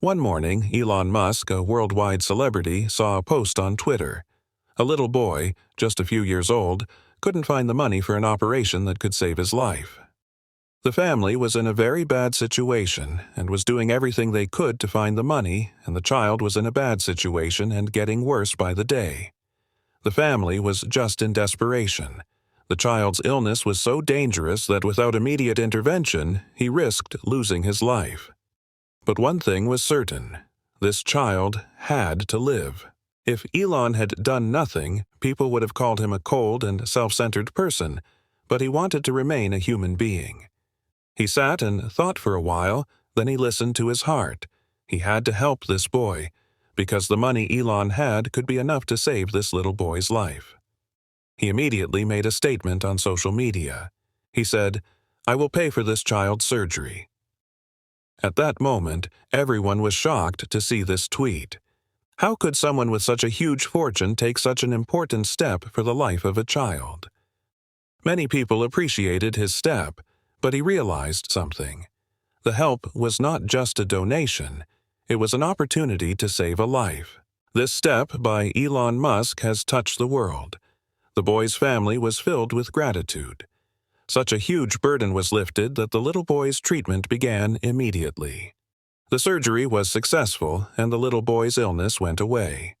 One morning, Elon Musk, a worldwide celebrity, saw a post on Twitter. A little boy, just a few years old, couldn't find the money for an operation that could save his life. The family was in a very bad situation and was doing everything they could to find the money, and the child was in a bad situation and getting worse by the day. The family was just in desperation. The child's illness was so dangerous that without immediate intervention, he risked losing his life. But one thing was certain: this child had to live. If Elon had done nothing, people would have called him a cold and self-centered person, but he wanted to remain a human being. He sat and thought for a while, then he listened to his heart. He had to help this boy, because the money Elon had could be enough to save this little boy's life. He immediately made a statement on social media. He said, "I will pay for this child's surgery." At that moment, everyone was shocked to see this tweet. How could someone with such a huge fortune take such an important step for the life of a child? Many people appreciated his step, but he realized something. The help was not just a donation, it was an opportunity to save a life. This step by Elon Musk has touched the world. The boy's family was filled with gratitude. Such a huge burden was lifted that the little boy's treatment began immediately. The surgery was successful, and the little boy's illness went away.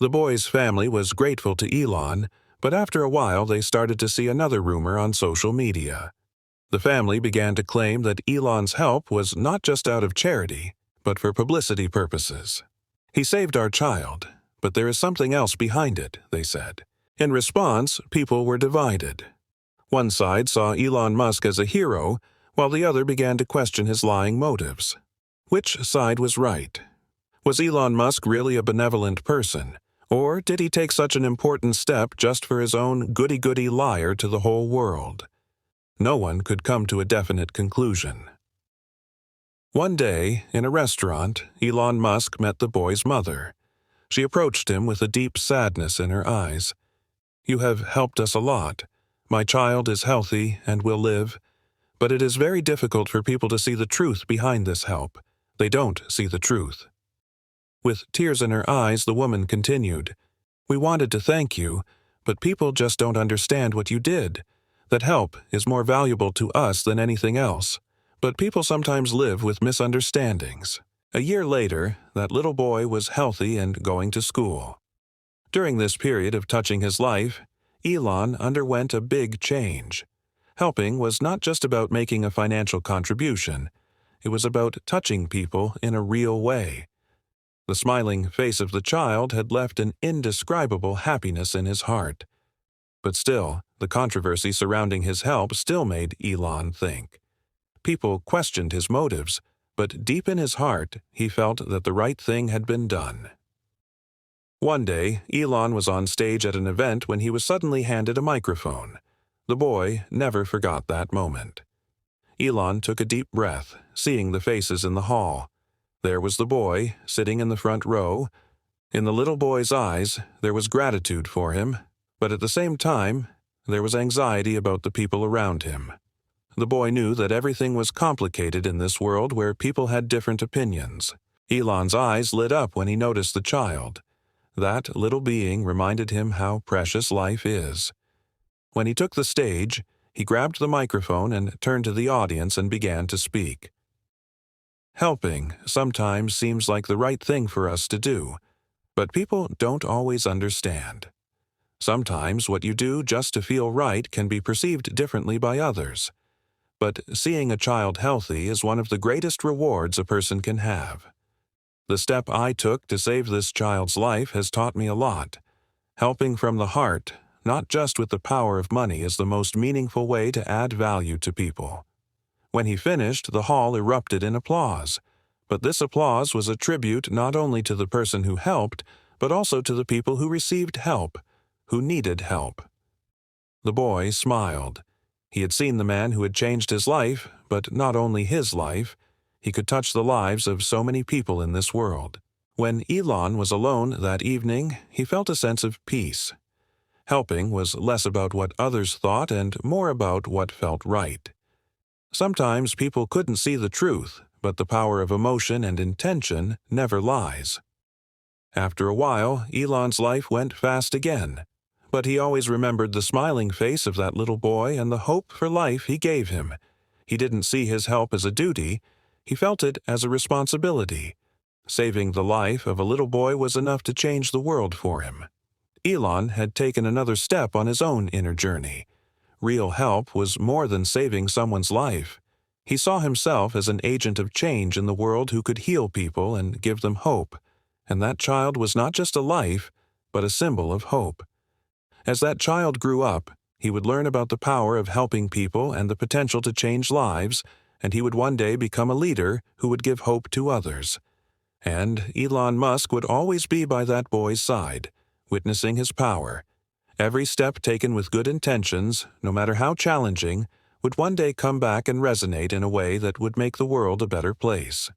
The boy's family was grateful to Elon, but after a while they started to see another rumor on social media. The family began to claim that Elon's help was not just out of charity, but for publicity purposes. "He saved our child, but there is something else behind it," they said. In response, people were divided. One side saw Elon Musk as a hero, while the other began to question his lying motives. Which side was right? Was Elon Musk really a benevolent person, or did he take such an important step just for his own goody-goody liar to the whole world? No one could come to a definite conclusion. One day, in a restaurant, Elon Musk met the boy's mother. She approached him with a deep sadness in her eyes. "You have helped us a lot. My child is healthy and will live, but it is very difficult for people to see the truth behind this help. They don't see the truth." With tears in her eyes, the woman continued, "We wanted to thank you, but people just don't understand what you did. That help is more valuable to us than anything else, but people sometimes live with misunderstandings." A year later, that little boy was healthy and going to school. During this period of touching his life, Elon underwent a big change. Helping was not just about making a financial contribution. It was about touching people in a real way. The smiling face of the child had left an indescribable happiness in his heart. But still, the controversy surrounding his help still made Elon think. People questioned his motives, but deep in his heart, he felt that the right thing had been done. One day, Elon was on stage at an event when he was suddenly handed a microphone. The boy never forgot that moment. Elon took a deep breath, seeing the faces in the hall. There was the boy, sitting in the front row. In the little boy's eyes, there was gratitude for him, but at the same time, there was anxiety about the people around him. The boy knew that everything was complicated in this world where people had different opinions. Elon's eyes lit up when he noticed the child. That little being reminded him how precious life is. When he took the stage, he grabbed the microphone and turned to the audience and began to speak. Helping sometimes seems like the right thing for us to do, but people don't always understand. Sometimes what you do just to feel right can be perceived differently by others. But seeing a child healthy is one of the greatest rewards a person can have. The step I took to save this child's life has taught me a lot. Helping from the heart, not just with the power of money, is the most meaningful way to add value to people. When he finished, the hall erupted in applause. But this applause was a tribute not only to the person who helped, but also to the people who received help, who needed help. The boy smiled. He had seen the man who had changed his life, but not only his life. He could touch the lives of so many people in this world. When Elon was alone that evening, he felt a sense of peace. Helping was less about what others thought and more about what felt right. Sometimes people couldn't see the truth, but the power of emotion and intention never lies. After a while, Elon's life went fast again, but he always remembered the smiling face of that little boy and the hope for life he gave him. He didn't see his help as a duty, he felt it as a responsibility. Saving the life of a little boy was enough to change the world for him. Elon had taken another step on his own inner journey. Real help was more than saving someone's life. He saw himself as an agent of change in the world who could heal people and give them hope. And that child was not just a life, but a symbol of hope. As that child grew up, he would learn about the power of helping people and the potential to change lives, and he would one day become a leader who would give hope to others. And Elon Musk would always be by that boy's side, witnessing his power. Every step taken with good intentions, no matter how challenging, would one day come back and resonate in a way that would make the world a better place.